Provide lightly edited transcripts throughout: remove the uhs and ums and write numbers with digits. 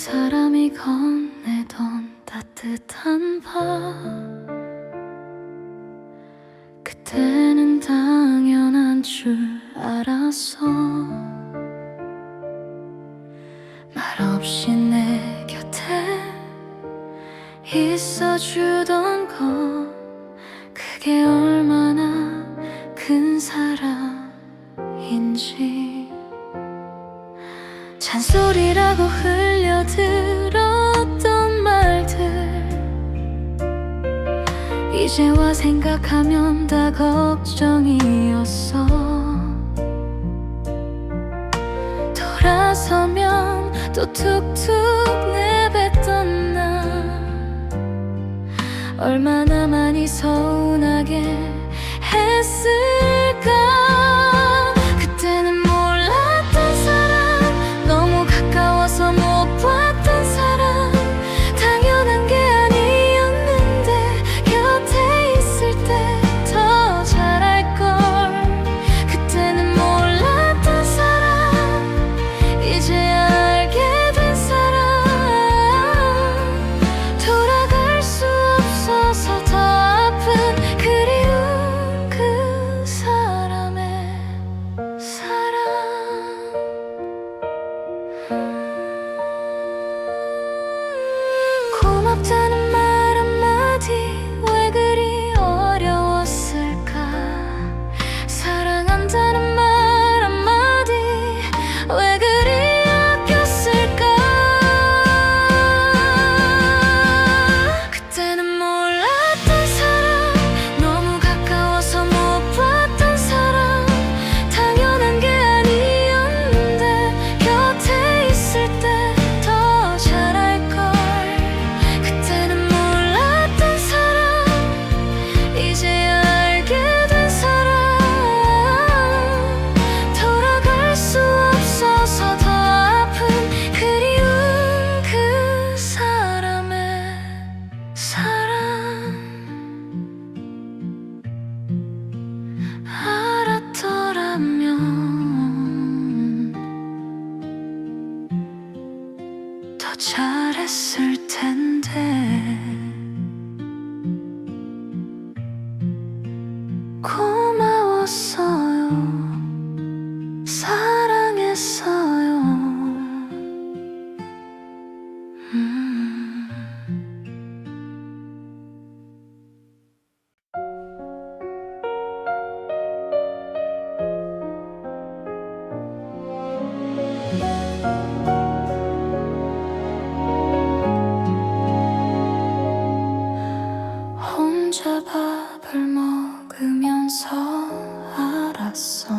사람이 건네던 따뜻한 밤, 그때는 당연한 줄 알았어. 말없이 내 곁에 있어주던 건 그게 얼마나 큰 사랑인지. 잔소리라고 흘려들었던 말들, 이제와 생각하면 다 걱정이었어. 돌아서면 또 툭툭 내뱉던 나, 얼마나 많이 서운하게 했을까. 그때는 몰랐던 사람, 너무 가까워서 못 봤던 사람, 당연한 게 아니었는데 곁에 있을 때 더 잘할걸. 그때는 몰랐던 사람, 이제야 알게 된 사람, 돌아갈 수 없어서 더 아픈 그리운 그 사람의 사랑. 고맙다는 말 한마디 왜 그리 어려웠을까. 사랑한다는 말 한마디 왜 그리 아꼈을까. 그때는 몰랐던 사람, 너무 가까워서 못 봤던 사람, 당연한 게 아니었는데 곁에 있을 때 더 잘할걸. 그때는 몰랐던 사람, 이제야 알게 된 사람, 돌아갈 수 없어서 더 아픈 그리운 그 사람의 사랑. 알았더라면 더 잘했을 텐데. 고마웠어요, 사랑했어요. 혼자 밥을 먹으면서 알았어,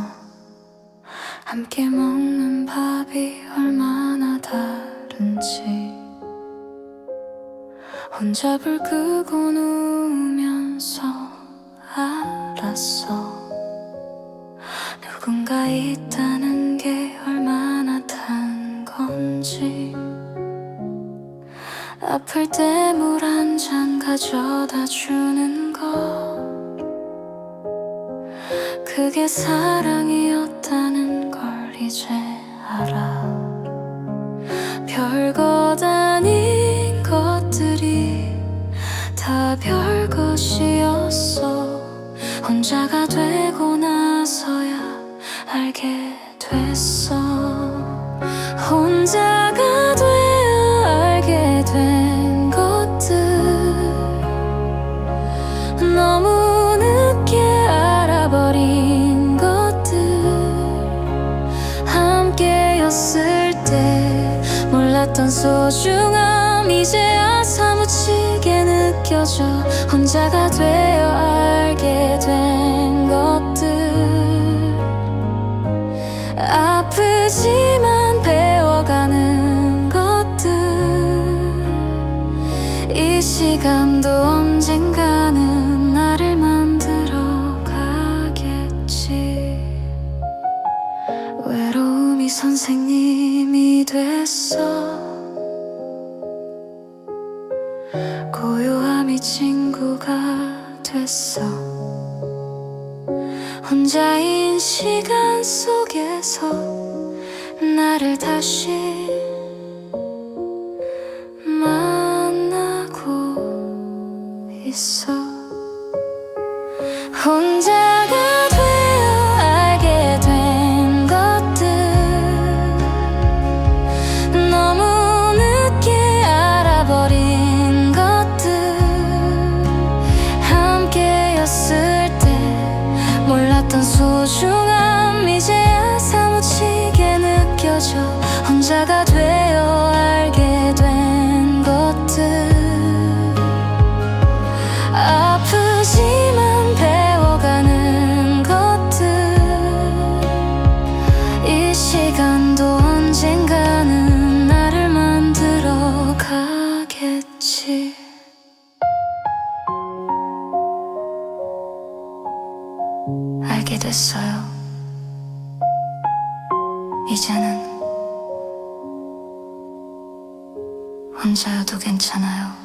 함께 먹는 밥이 얼마나 다른지. 혼자 불 끄고 누우면서 알았어, 누군가 있다는 게 얼마나 단 건지. 아플 때 물 한 잔 가져다 주는 것, 그게 사랑이었다는 걸 이제 알아. 별것 아닌 것들이 다 별것이었어. 혼자가 되고 나서야 알게 됐어. 혼자가 되어 알게 된 것들, 너무 늦게 알아버린 것들, 함께였을 때 몰랐던 소중함, 이제야 사무치게 느껴져. 혼자가 되어 알게 된 것들, 아프지만 배워가는 것들, 이 시간도 언젠가는 나를 만들어 가겠지. 외로움이 선생님이 됐어, 고요함이 친구가 됐어. 혼자인 시간 속에서 나를 다시 있어. 혼자가 되어 알게 된 것들, 너무 늦게 알아버린 것들, 함께였을 때 몰랐던 소중함 이제야 사무치게 느껴져. 혼자가 되어 알게 된 것들, 아프지만 배워가는 것들, 이 시간도 언젠가는 나를 만들어 가겠지. 알게 됐어요. 이제는 혼자여도 괜찮아요.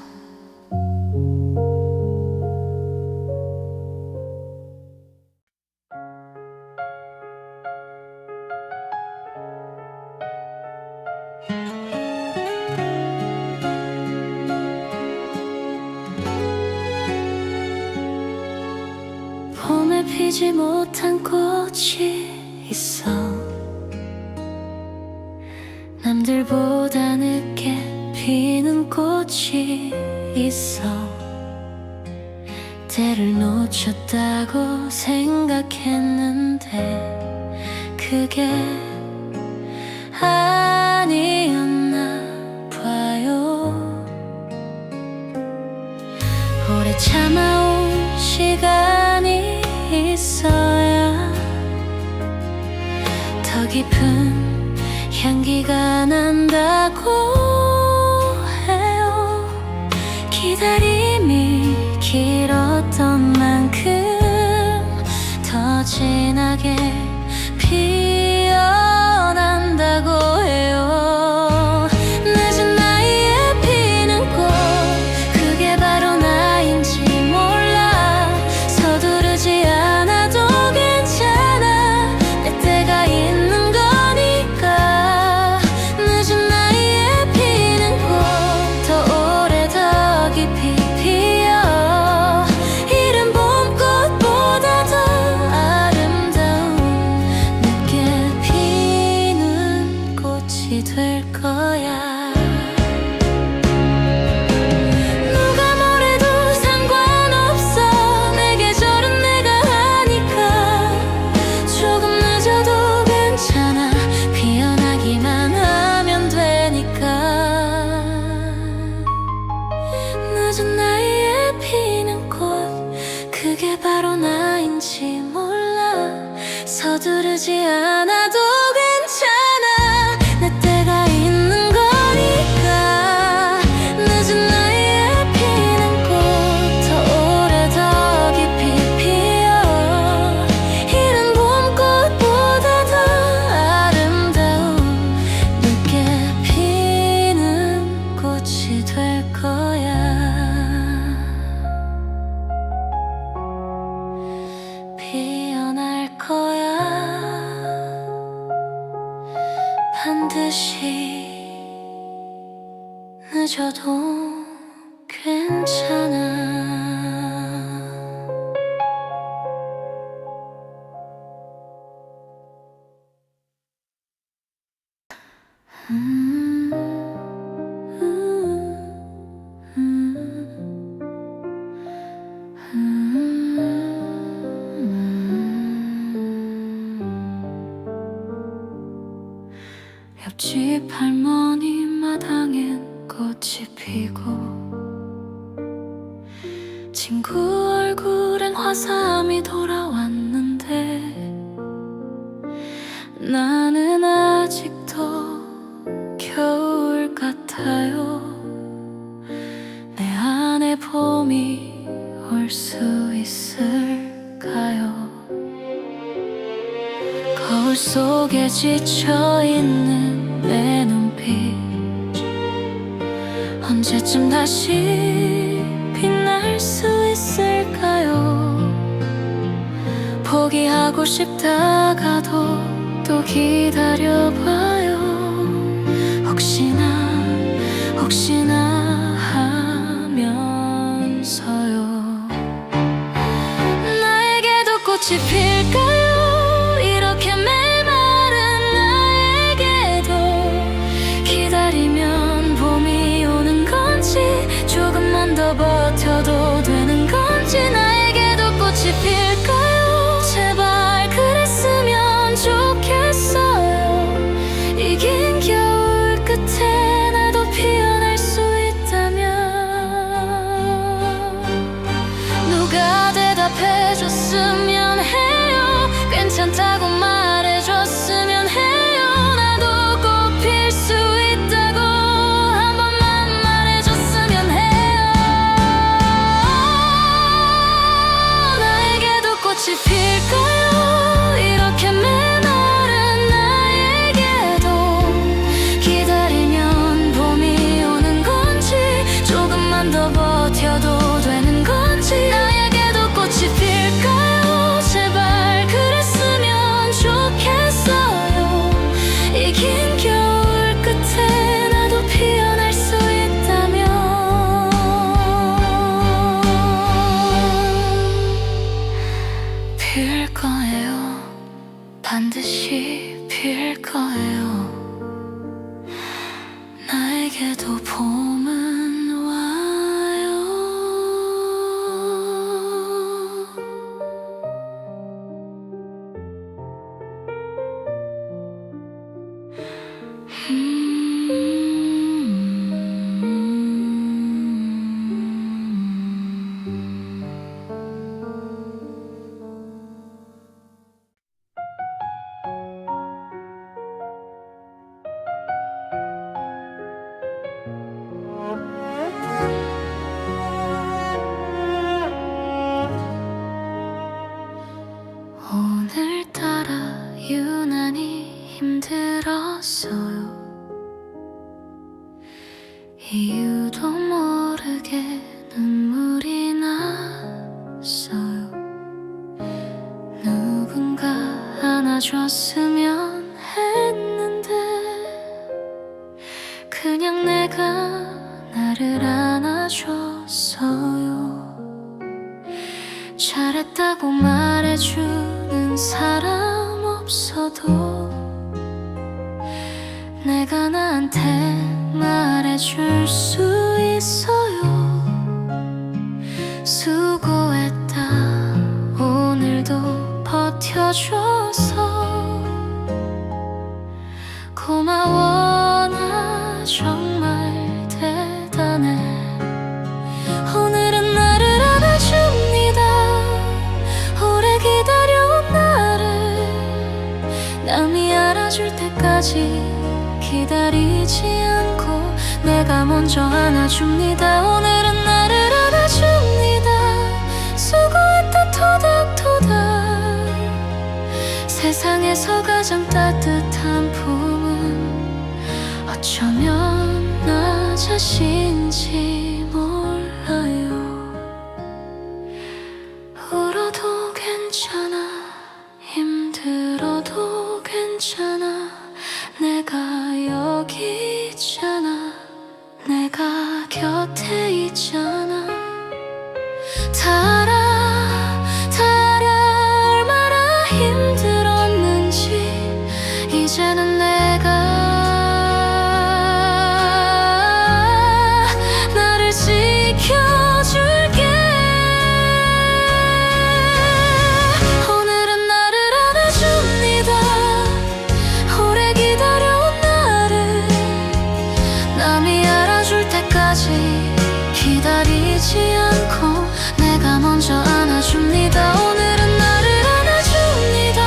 봄에 피지 못한 꽃이 있어. 남들보다 늦게 피는 꽃이 있어. 때를 놓쳤다고 생각했는데 그게 아니었나 봐요. 오래 참아온 시간이 있어야 더 깊은 향기가 난다고 해요. 기다림이 길었던 만큼 더 진하게 피어난다고 해요. 늦은 나이에 피는 꽃, 그게 바로 나인지 몰라. 서두르지 않아도 괜찮아, 내 때가 있는 거니까. 늦은 나이에 피는 꽃, 더 오래 더 깊이 피어. 이른 봄꽃보다 더 아름다운 늦게 피는 꽃이 될 거야. 누가 뭐래도 상관없어, 내 계절은 내가 하니까. 조금 늦어도 괜찮아, 피어나기만 하면 되니까. 늦은 나이에 피는 꽃, 그게 바로 나인지 몰라. 서두르지 않아도 괜찮아, 내 때가 있는 거니까. 늦은 나이에 피는 꽃, 더 오래 더 깊이 피어. 이른 봄꽃보다 더 아름다운 늦게 피는 꽃이 될 거야. 피어날 거야. 반드시 늦어도 괜찮아. 옆집 할머니 마당엔 꽃이 피고, 친구 얼굴엔 화사함이 돌아왔는데 나는 아직도 겨울 같아요. 내 안에 봄이 올 수 있을까요? 거울 속에 지쳐있는 내 눈빛, 언제쯤 다시 빛날 수 있을까요? 포기하고 싶다가도 또 기다려봐요. 혹시나 하면서요. 조금만 더 버텨도 되는 건지 나에게도 꽃이 필까요? 제발 그랬으면 좋겠어요. 이 긴 겨울 끝에 나도 피어날 수 있다면 누가 대답해줬으면 해요. 괜찮다고 말해줬으면 해요. 나도 꽃 필 수 있다고 한 번만 말해줬으면 해요. 나에게도 꽃이 필까요? 이렇게 메마른 나에게도 기다리면 봄이 오는 건지 조금만 더 버텨도 되는 건지 나에게도 꽃이 필까요? 제발 그랬으면 좋겠어요. 이 긴 겨울 끝에 나도 피어날 수 있다면 필 거예요. 반드시 필 거예요. 나에게도 봄은 와요. 오늘따라 유난히 힘들었어요. 이유도 모르게 눈물이 났어요. 누군가 안아줬으면 했는데 그냥 내가 나를 안아줬어요. 잘했다고 말해주는 사람 없어도 내가 나한테 말해줄 수 있어요. 수고했다 오늘도 버텨줘서 고마워 나 정말 대단해. 오늘은 나를 안아줍니다. 오래 기다려온 나를 남이 알아줄 때까지 기다리지 않고 내가 먼저 안아줍니다. 오늘은 나를 안아줍니다. 수고했다 토닥토닥. 세상에서 가장 따뜻한 봄은 어쩌면 나 자신인지 몰라요. 울어도 괜찮아 힘들어도 괜찮아 내가 여기 있잖아. 내가 곁에 있잖아. 다 알아 얼마나 힘들었는지 이제는 내가 나를 지켜줄게. 오늘은 나를 안아줍니다. 오래 기다려온 나를 남이 알아줄 때까지 기다리지 않고 내가 먼저 안아줍니다. 오늘은 나를 안아줍니다.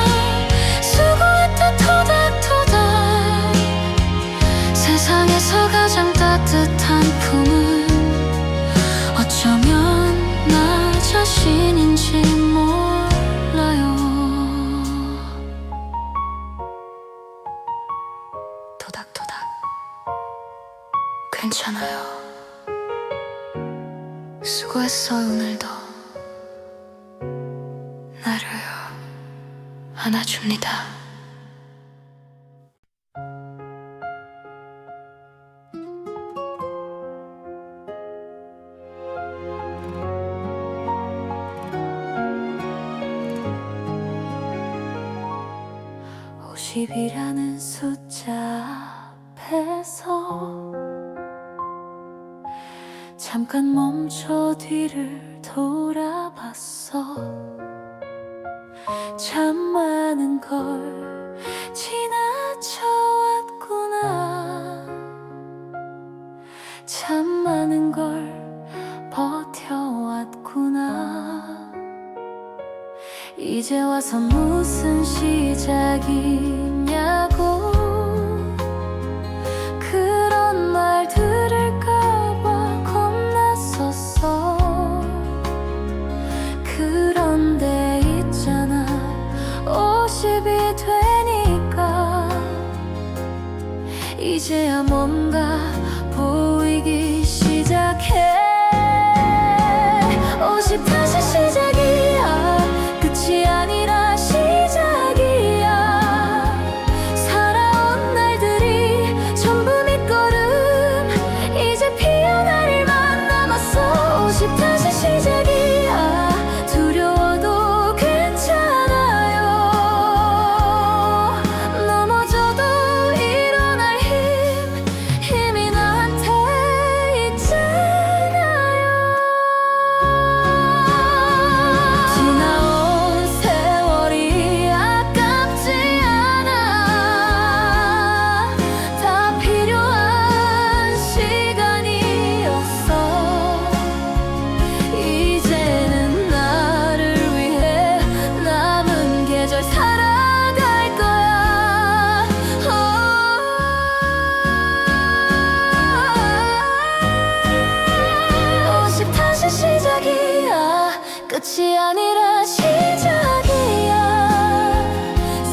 수고했다 토닥토닥. 세상에서 가장 따뜻한 품은 어쩌면 나 자신인지 몰라요. 토닥토닥. 괜찮아요. 수고했어요 오늘도. 나를 안아줍니다. (50이라는) 숫자 앞에서 잠깐 멈춰 뒤를 돌아봤어. 참 많은 걸 지나쳐왔구나. 참 많은 걸 버텨왔구나. 이제 와서 무슨 시작이냐고 그런 말 들을까봐 겁났었어. 그런데 있잖아, 50이 되니까 이제야 뭔가 보이기 시작해. 50 다시 시작이야. 끝이 아니라 시작이야. 살아온 날들이 전부 밑거름. 이제 피어날 일만 남았어. 50 다시 시작이야. 두려워도 괜찮아요. 넘어져도 일어날 힘이 나한테 있잖아요. 지나온 세월이 아깝지 않아. 다 필요한 시간이었어. 이제는 나를 위해 남은 계절 살아갈 거야. 50 다시 시작이야. 끝이 아니라 시작이야.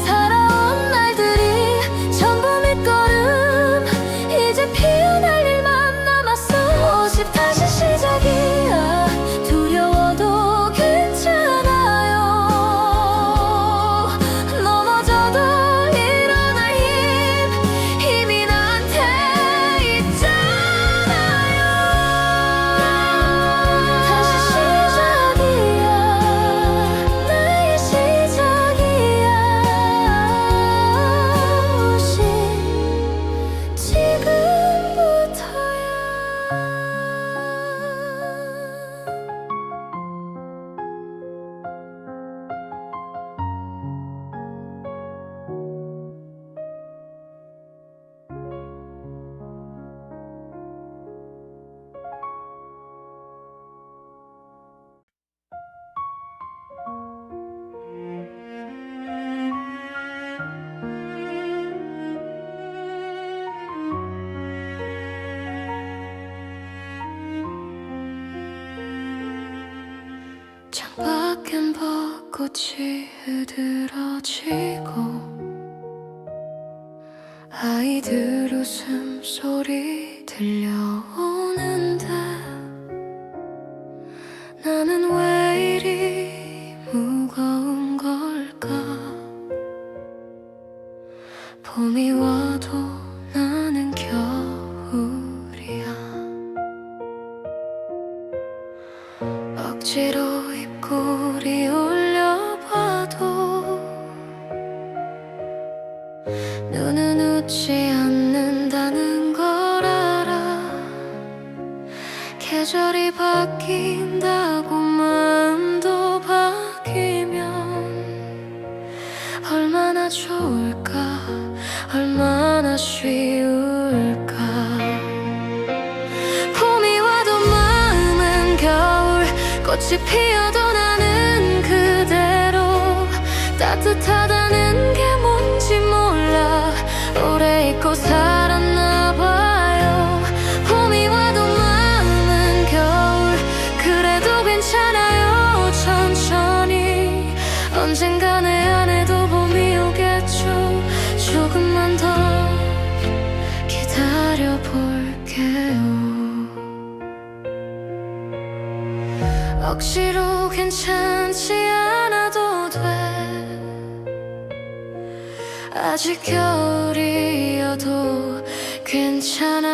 살아온 날들이 전부 밑거름. 이제 피어날 일만 남았어. 50 다시 시작이야. 두려워도 괜찮아요. 넘어져도 일어날 힘이 나한테 있잖아요. 다시 시작이야. 나의 시작이야. 50 지금부터야. 창밖엔 벚꽃이 으드러지고 아이들 웃음소리 들려오는데 나는 왜 이리 무거운 걸까. 봄이 와도 나는 겨울이야. 억지로 입꼬리 올려봐도 눈은 웃지 않는다는 걸 알아. 계절이 바뀐다고 마음도 바뀌면 얼마나 좋을까. 얼마나 쉬울까. 봄이 와도 마음은 겨울. 꽃이 피어도 나는 그대로. 따뜻하다는 게 뭔지 몰라. 오래 잊고 살았나 봐요. 봄이 와도 마음은 겨울. 그래도 괜찮아요. 천천히 언젠가 내 안에도 봄이 오겠죠. 조금만 더 기다려볼게요. 억지로 괜찮지 않아도 돼. 아직 겨울이어도 괜찮아.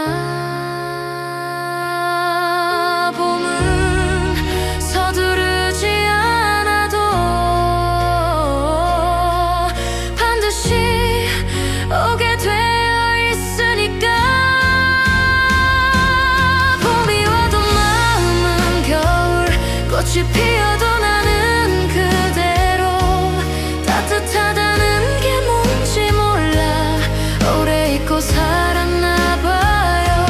봄은 서두르지 않아도 반드시 오게 되어 있으니까. 봄이 와도 말 꽃이 피어도 나는 그대로 따뜻하다는 게 뭔지 몰라. 오래 잊고 살았나 봐요.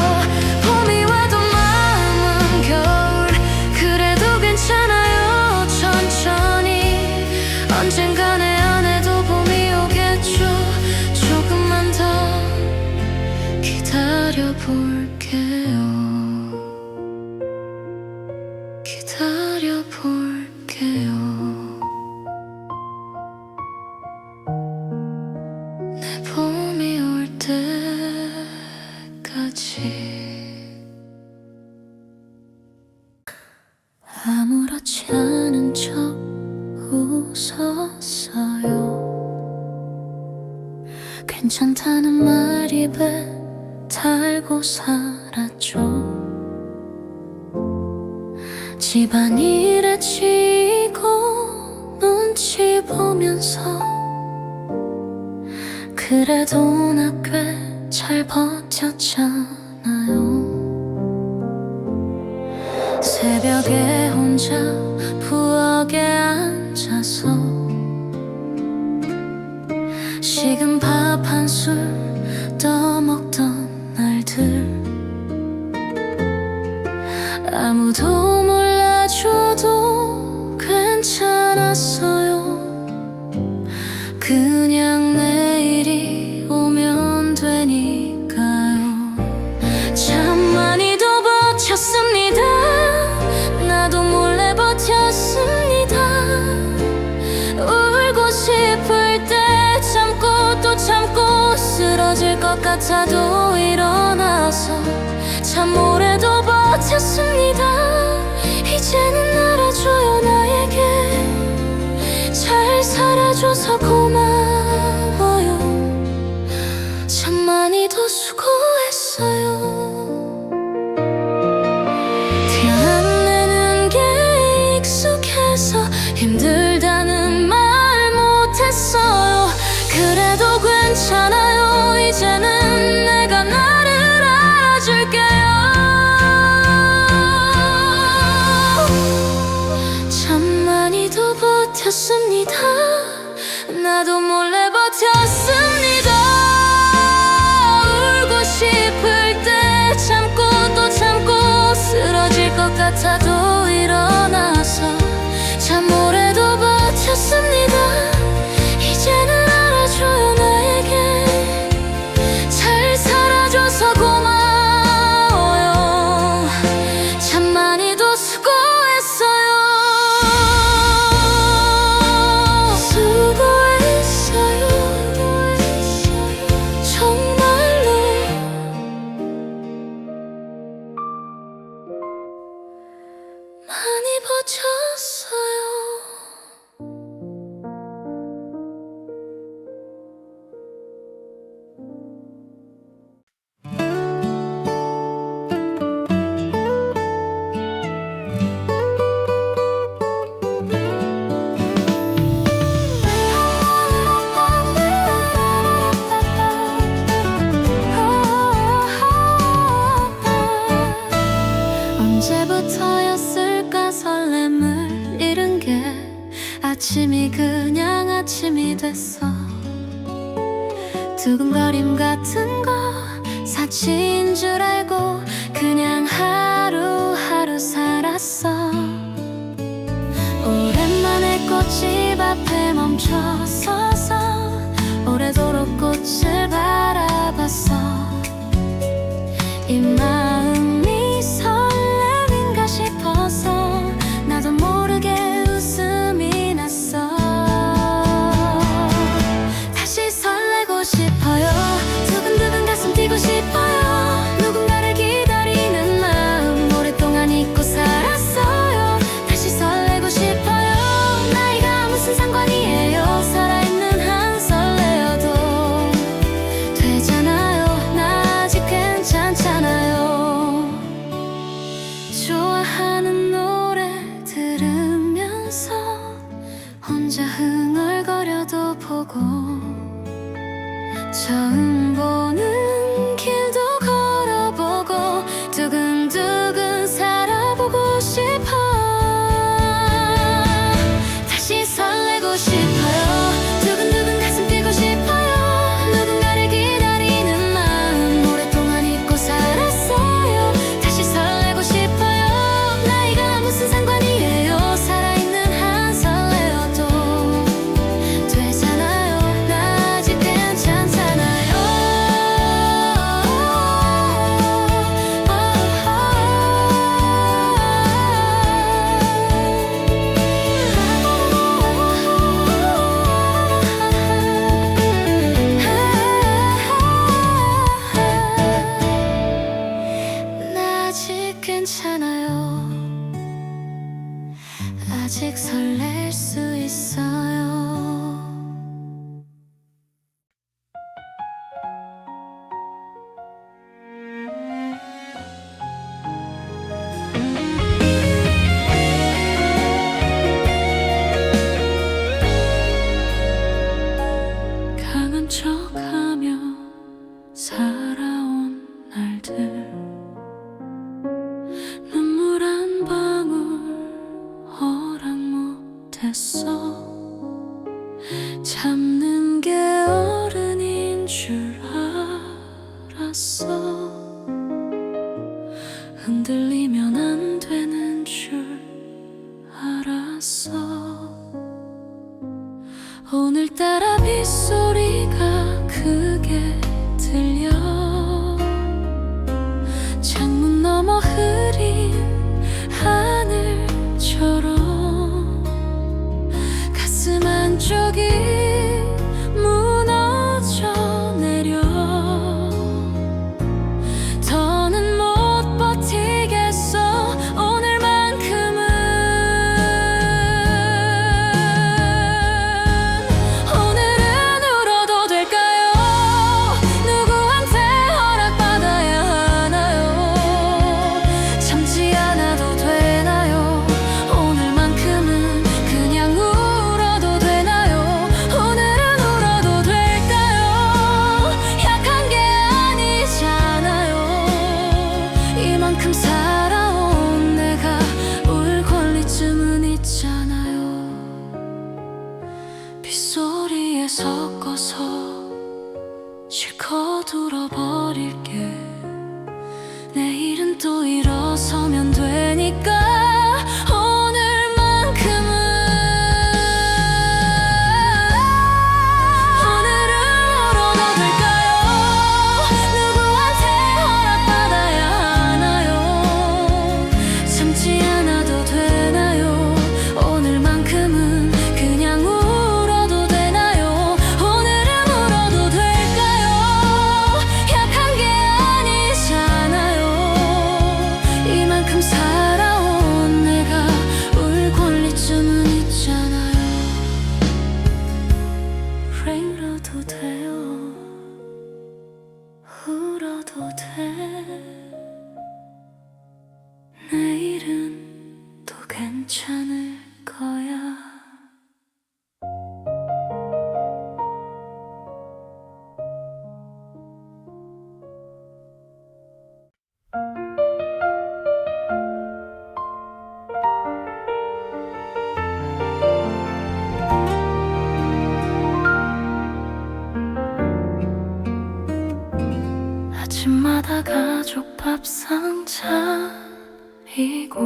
봄이 와도 마음은 겨울. 그래도 괜찮아요. 천천히 언젠가 내 안에도 봄이 오겠죠. 조금만 더 기다려볼게요. 기다려볼게요. 내 봄이 올 때까지. 아무렇지 않은 척 웃었어요. 괜찮다는 말 입에 달고 살았죠. 집안일에 치이고 눈치 보면서 그래도 나 꽤 잘 버텼잖아요. 새벽에 혼자 부엌에 앉아서 식은 밥 한 술 떠먹던 날들. 아무도 몰라줘도 괜찮았어요. 그냥 내일이 오면 되니까요. 참 많이도 버텼습니다. 나도 몰래 버텼습니다. 울고 싶을 때 참고 또 참고 쓰러질 것 같아도 일어나서 참 오래도 버텼습니다. 이제는 알아줘요. 나에게 잘 살아줘서 고마워요. 참 많이도 수고했어요. 티 안 내는 게 익숙해서 힘들다는 말 못했어요. 그래도 괜찮아요. 이제는 내가 나를 알아줄게요. 참 많이도 버텼습니다. 나도 몰래 버텼습니다. 울고 싶을 때 참고 또 참고 쓰러질 것 같아도 일어나서 참 오래도 버텼습니다. 이제는 알아줘요. 나에게 잘 살아줘서 고마워요. 참 많이도 수고했어요. 수고했어요. 정말로 많이 버텼어요. 언제부터였을까 설렘을 괜찮아요. 아직 설렐 수 있어요. 강한 척하며 살아온 날들, 눈물 한 방울 허락 못했어. 참는 게 어른인 줄 알았어. 흔들리면 안 되는 줄 알았어. 오늘따라 빗소리가 크게 들려. 창문 너머 흐린 하늘처럼 가슴 한쪽이 무너져 내려. 더는 못 버티겠어. 오늘만큼은. 오늘은 울어도 될까요? 누구한테 허락받아야 하나요? 참지 않아도 되나요? 오늘만큼은 그냥 울어도 되나요? 오늘은 울어도 될까요? 약한 게 아니잖아요. 이만큼 살아온 내가 울 권리쯤은 있잖아요. 빗소리에 섞어서 실컷 울어버릴게. 내일은 또 일어서면 되니까. 오늘만큼은. 오늘은 울어도 될까요? 누구한테 허락받아야 하나요? 참지 않아도 되나요? 오늘만큼은 그냥 울어도 되나요? 오늘은 울어도 될까요? 약한 게 아니잖아요. 이만큼 살아온 내가 울 권리쯤은 있잖아요. 울어도 돼요. 울어도 돼. 내일은 또 괜찮을 거야. 아침마다 가족 밥상 차리고,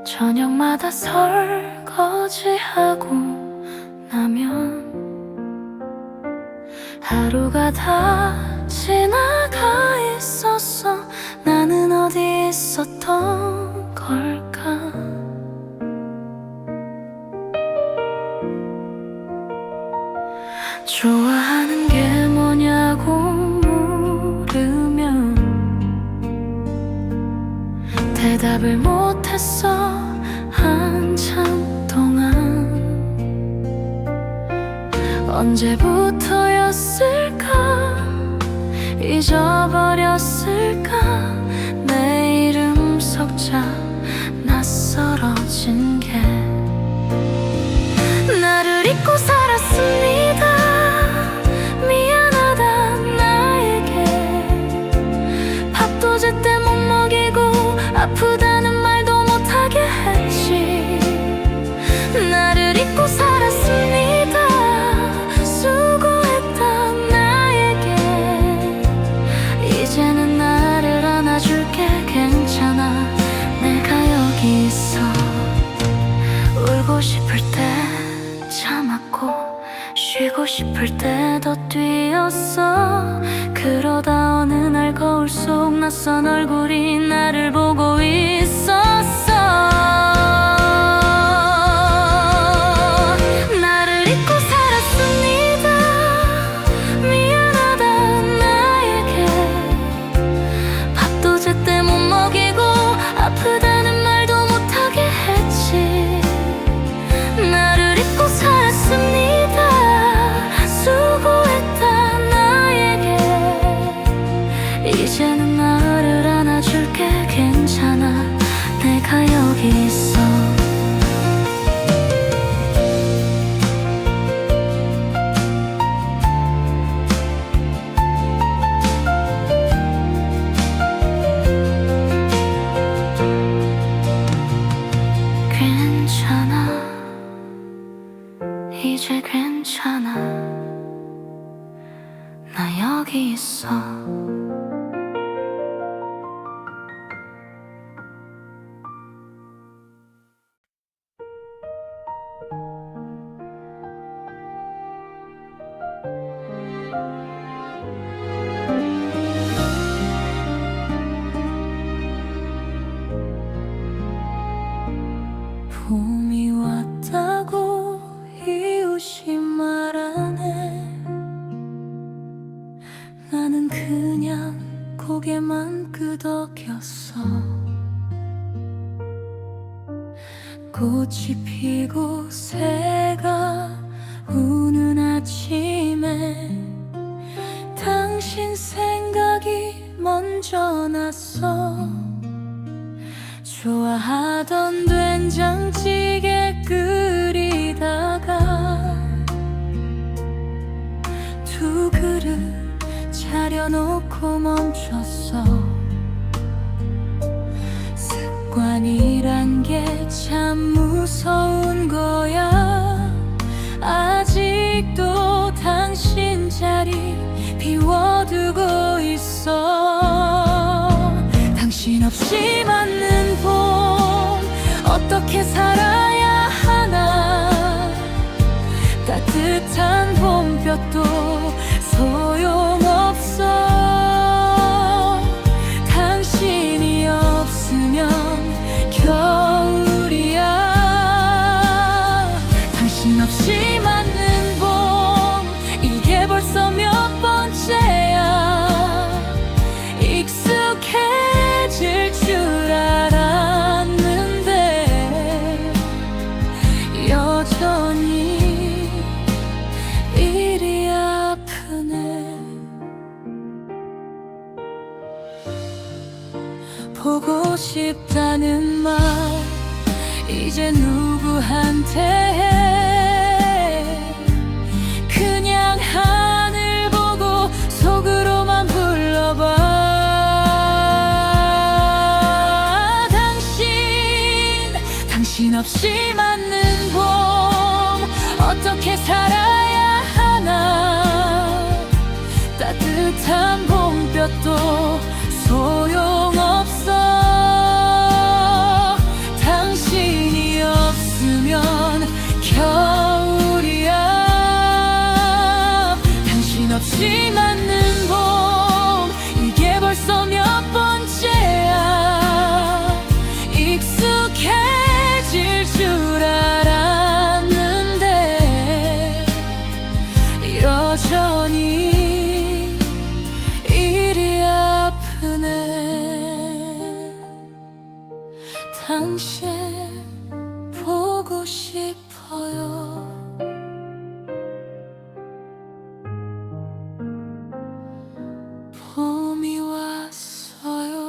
저녁마다 설거지하고 나면 하루가 다 지나가 있었어. 나는 어디 있었던 걸까? 좋아하는 게 뭐냐고 물으면 대답을 못했어. 한참 동안. 언제부터였을까? 잊어버렸을까? 내 이름 석자 낯설어진 게. 나를 잊고 살았습니다. 미안하다 나에게. 밥도 제때 못 먹이고 아프다는 말도 못하게 했지. 나를 잊고 살았습니다. 수고했다 나에게. 이제는 나를 안아줄게. 괜찮아 내가 여기 있어. 울고 싶을 때 참았고, 쉬고 싶을 때도 뛰었어. 그러다 어느 날 거울 속 낯선 얼굴이 나를 보고 있었어. 나를 잊고 살았습니다. 미안하다 나에게. 밥도 제때 이제는 나를 안아줄게. 괜찮아, 내가 여기 있어. 괜찮아, 이제 괜찮아, 나 여기 있어. 봄이 왔다고 이웃이 말하네. 나는 그냥 고개만 끄덕였어. 꽃이 피고 새가 우는 아침에 당신 생각이 먼저 났어. 좋아하던 된장찌개 끓이다가 두 그릇 차려놓고 멈췄어. 습관이란 게 참 무서운 거야. 아직도 당신 자리 비워두고 있어. 당신 없이 맞는 봄 어떻게 살아야 하나. 따뜻한 봄볕도 소용없어. 당신이 없으면 겨울이야. 당신 없이 맞는 봄 이게 벌써 몇 번째야. 익숙해질 줄 알았는데 여전히 이리 아프네. 보고 싶다는 말 이제 누구한테 해. 그냥 하늘 보고 속으로만 불러봐. 당신 없이 맞는 봄 어떻게 살아야 하나. 따뜻한 봄볕도 소용없어. 당신이 없으면 겨울이야. 당신 없이 맞는 봄 이게 벌써 몇 번째야. 익숙해질 줄 알았는데 여전히 이리 아프네. 당신 보고 싶어요. 봄이 왔어요.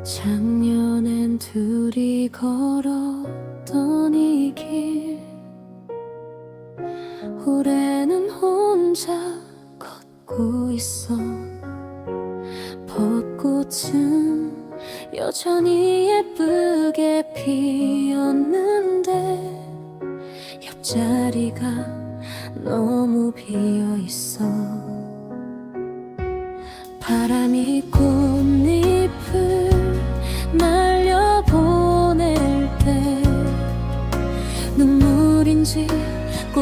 작년엔 둘이 걸었던 이 길 올해는 혼자 걷고 있어. 벚꽃은 여전히 예쁘게 피었는데 옆자리가 너무 비어있어. 바람이 꽃잎을 날려보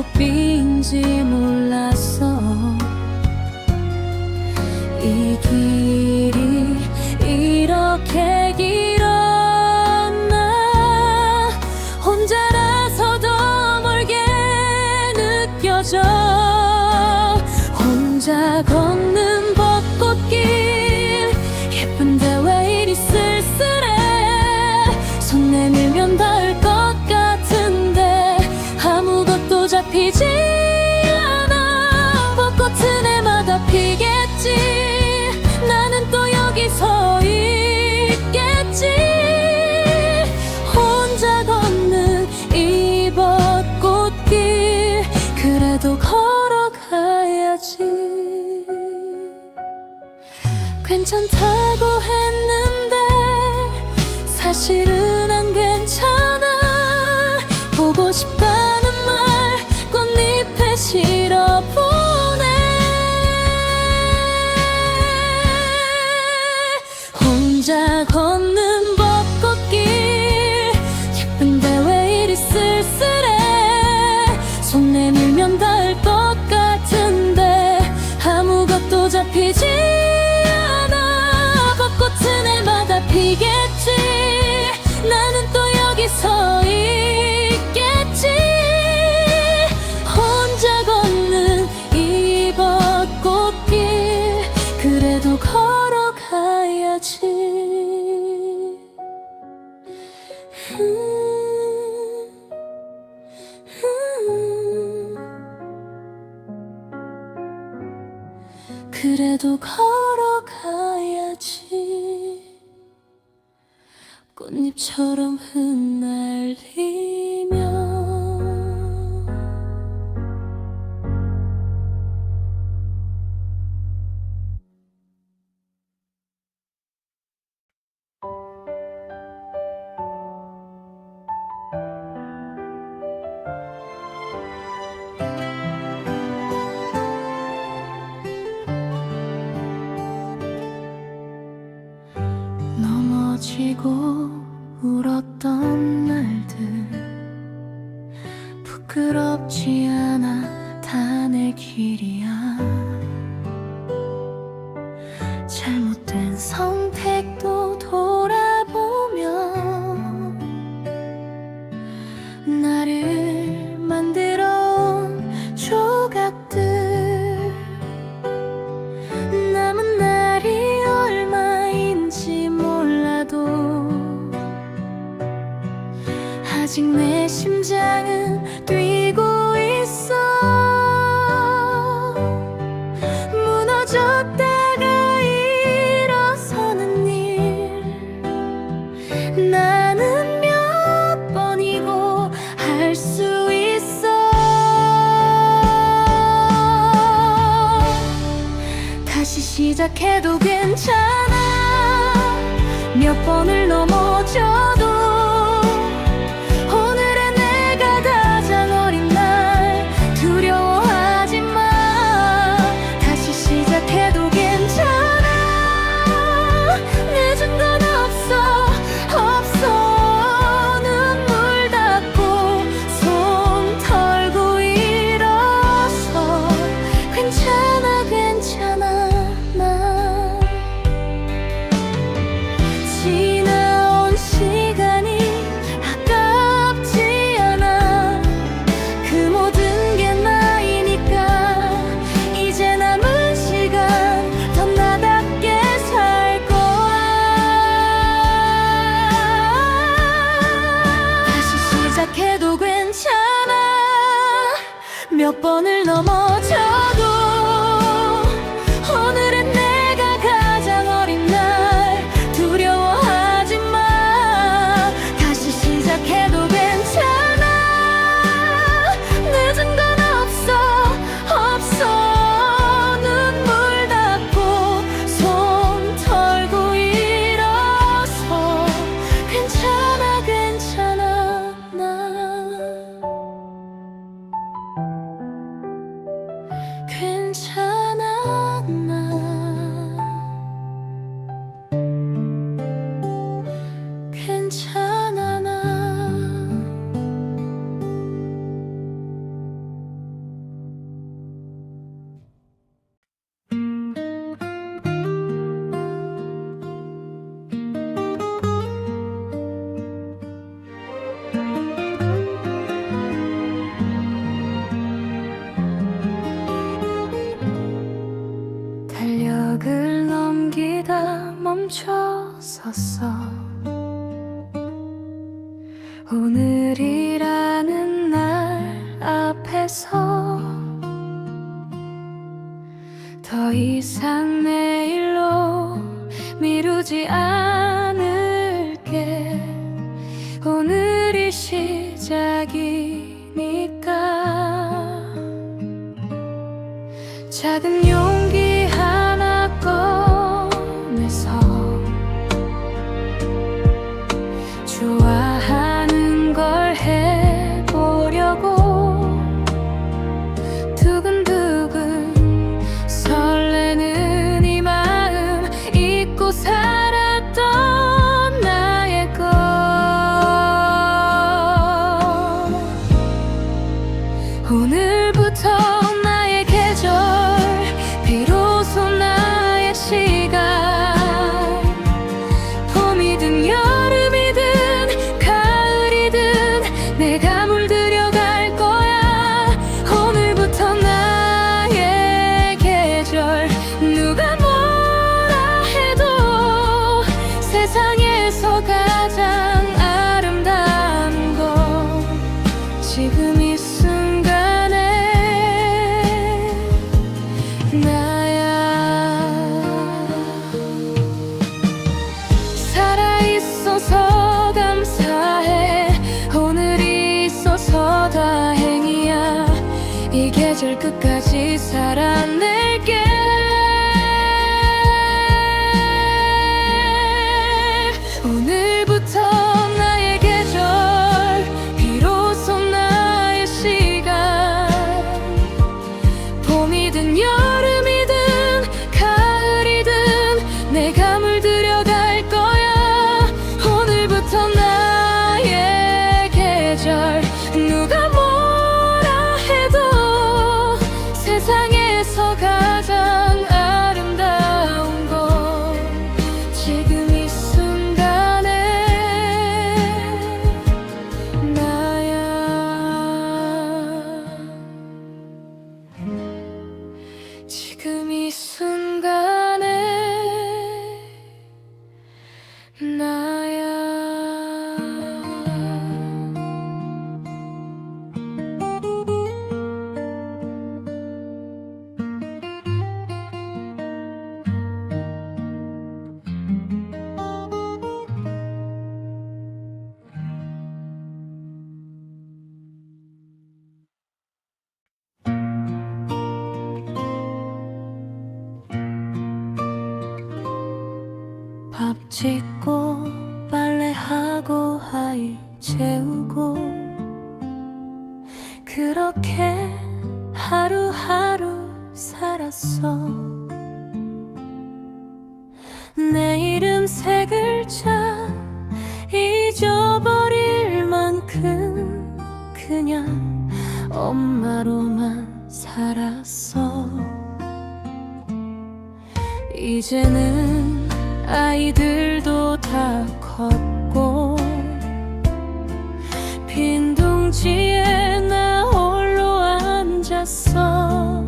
벚꽃비인지 몰랐어. 이 길이 이렇게 길었나. 혼자라서 더 멀게 느껴져. 혼자 걷는 벚꽃길, 예쁜데 왜 이리 쓸쓸해. 손 내밀면 닿을 것 같은데 아무것도 잡히지 않아. 벚꽃은 해마다 피겠지. 나는 또 여기 서 있겠지. 혼자 걷는 이 벚꽃길, 그래도 걸어가야지. 괜찮다고 했는데 사실은 안 괜찮아. 보고 싶다는 말 꽃잎에 실어보내. 혼자 걷는 벚꽃길, 예쁜데 왜 이리 쓸쓸해. 손 내밀면 닿을 것 같은데 아무것도 잡히지 않아. 벚꽃은 해마다 피겠지. 나는 또 여기 서 있겠지. 혼자 걷는 이 벚꽃길, 그래도 걸어가야지. 그래도 걸어가야지. 꽃잎처럼 흩날리며. 넘어지고 울었던 날들, 부끄럽지 않아 다 내 길이야. 잘못된 선택도 돌아보면 나를 만들어온 조각들, 남은 날이 얼마인지 몰라도 아직 내 심장은 뛰고 있어. 무너졌다가 일어서는 일, 나는 몇 번이고 할 수 있어. 다시 시작해도 괜찮아. 몇 번을 넘어져도 오늘의 내가 가장 어린 날. 두려워하지 마. 다시 시작해도 괜찮아. 늦은 건 없어, 없어. 눈물 닦고 손 털고 일어서. 괜찮아, 괜찮아. 난 지나온 시간이 아깝지 않아. 그 모든 게 나이니까 이제 남은 시간 더 나답게 살 거야. 다시 시작해도 괜찮아. 몇 번을 넘어져도 오늘은 내가 가장 어린 날. 두려워하지 마. 다시 시작해도 괜찮아. 늦은 건 없어, 없어. 눈물 닦고 손 털고 일어서. 괜찮아, 괜찮아. 난 오늘이라는 날 앞에서 더 이상 내일로 미루지 않을게. 오늘이 시작이니까. 작은 용기 하나 꺼내서 좋아하는 걸 해보려고. 두근두근 설레는 이 마음 잊고 살았던 나의 것. 오늘부터 나의 계절, 비로소 나의 시간. 봄이든 여름이든 가을이든 내가 물들여갈 거야. 오늘부터 나의 계절. 누가 뭐라 해도 세상에서 가장 아름다운 건 지금 이 순간에 나야. 살아있어서 감사해. 오늘이 있어서 다행이야. 이 계절 끝까지 살아낼게. 오늘부터 나의 계절, 비로소 나의 시간. 봄이든 여름이든 가을이든 내가 물들여갈 거야. 오늘부터 나의 계절. 누가 뭐라 해도 세상에서 가장 아름다운 건 지금 이 순간에 나야. 지금 이 순간에 나야. 밥 짓고 빨래하고 아이 재우고 그렇게 하루하루 살았어. 내 이름 세 글자 잊어버릴 만큼 그냥 엄마로만 살았어. 이제는 아이들도 다 컸고 빈 둥지에 나 홀로 앉았어.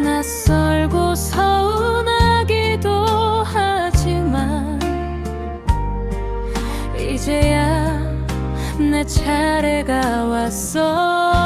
낯설고 서운하기도 하지만 이제야 내 차례가 왔어.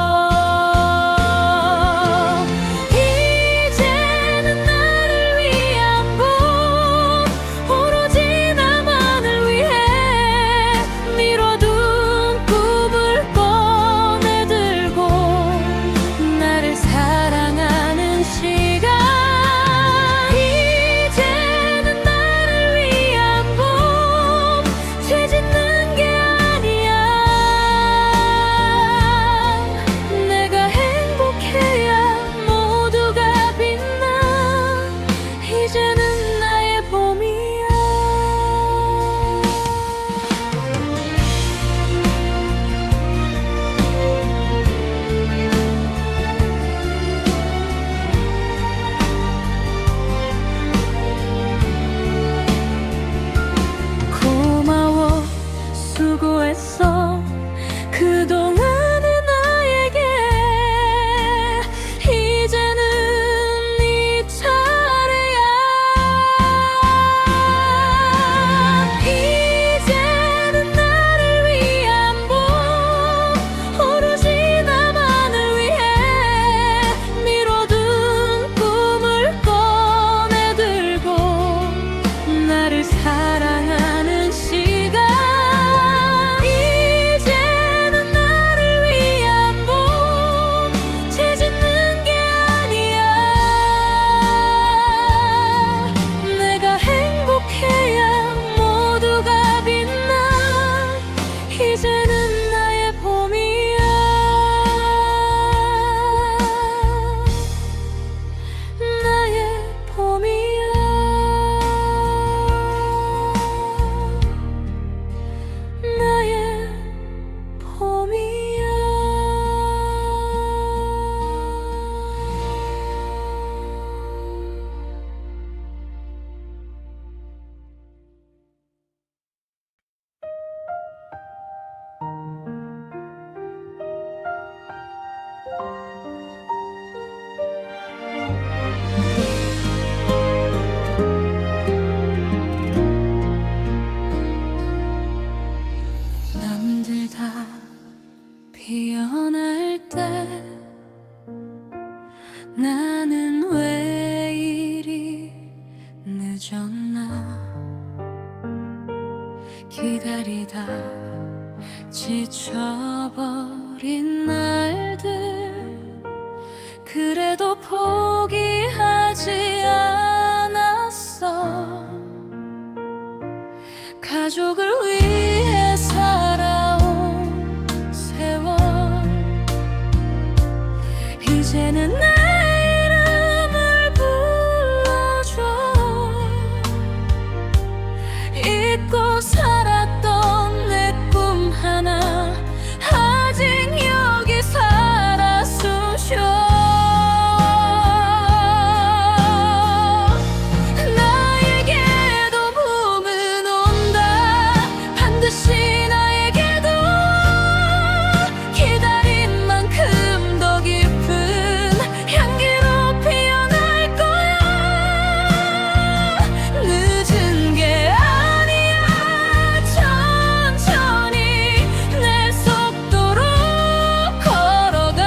피어날 때 나는 왜 이리 늦었나 기다리다 지쳐버린 날들 그래도 포기하지 않았어 가족을 위해 살아온 세월 이제는 내 이름을 불러줘 잊고 살았던 내 꿈 하나 아직 여기 살아 숨쉬어 나에게도 봄은 온다 반드시 나에게도 기다린 만큼 더 깊은 향기로 피어날 거야 늦은 게 아니야 천천히 내 속도로 걸어가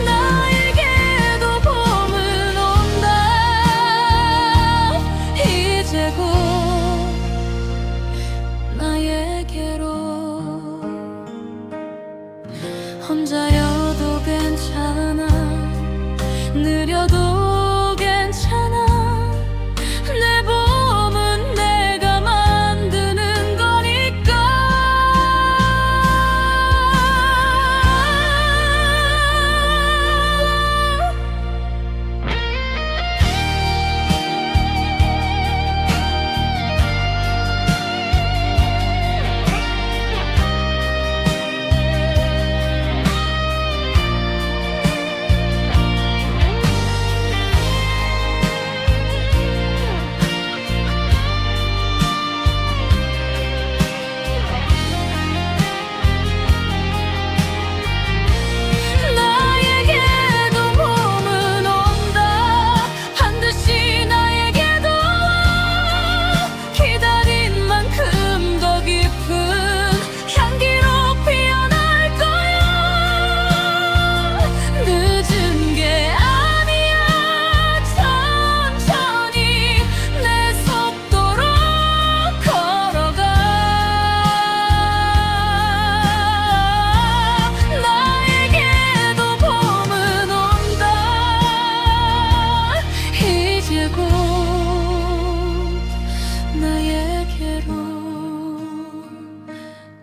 나에게도 봄은 온다 이제 곧 나에게로 혼자여도 괜찮아 느려도 괜찮아 내 봄은 내가 만드는 거니까 나에게도 봄은 온다 반드시 나에게도 기다린 만큼 더 깊은 향기로 피어날 거야 늦은 게 아니야 천천히 내 속도로 걸어가 나에게도 봄은 온다 이제 곧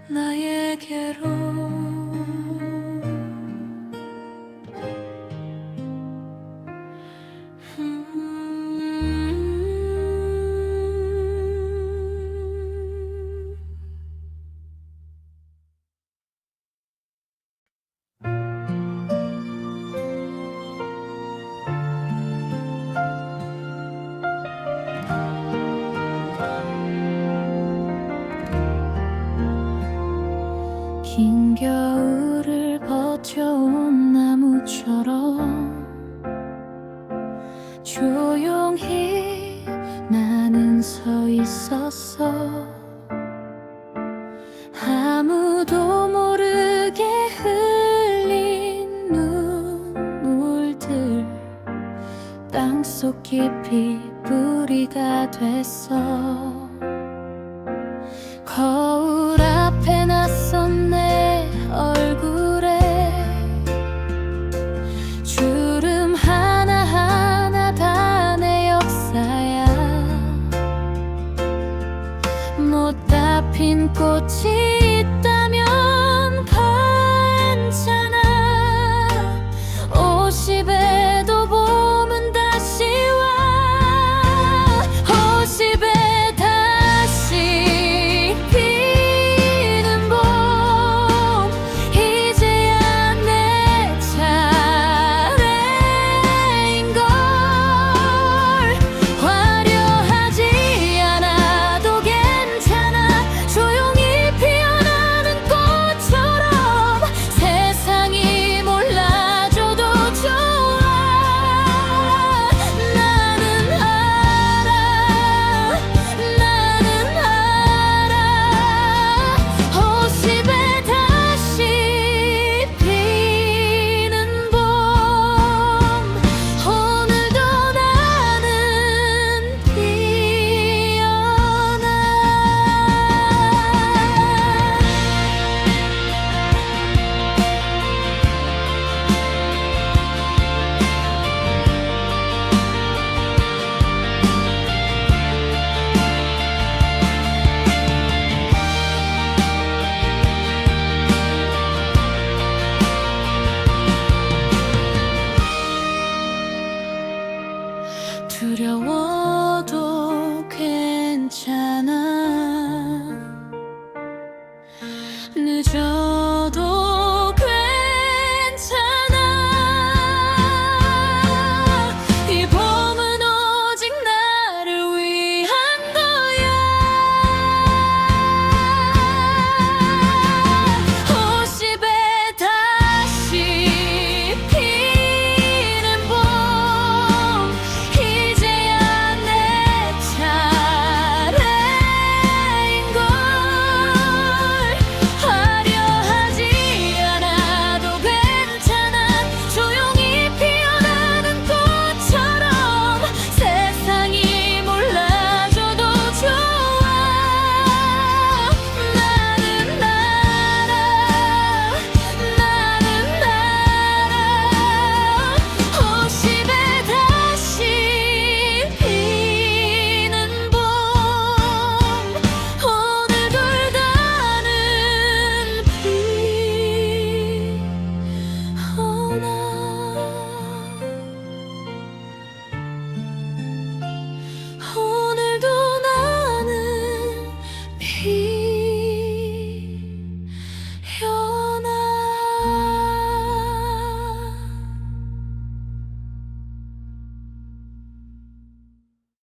나에게로 긴 겨울을 버텨온 나무처럼 조용히 나는 서 있었어 아무도 모르게 흘린 눈물들 땅속 깊이 뿌리가 됐어 거울 앞에 낯선 내 얼굴에 주름 하나하나 다 내 역사야 못다 핀 꽃이 있다면 괜찮아 50에도 봄은 다시 와 50에 다시 피는 봄 이제야 내 차례인걸 화려하지 않아도 괜찮아 조용히 피어나 젖어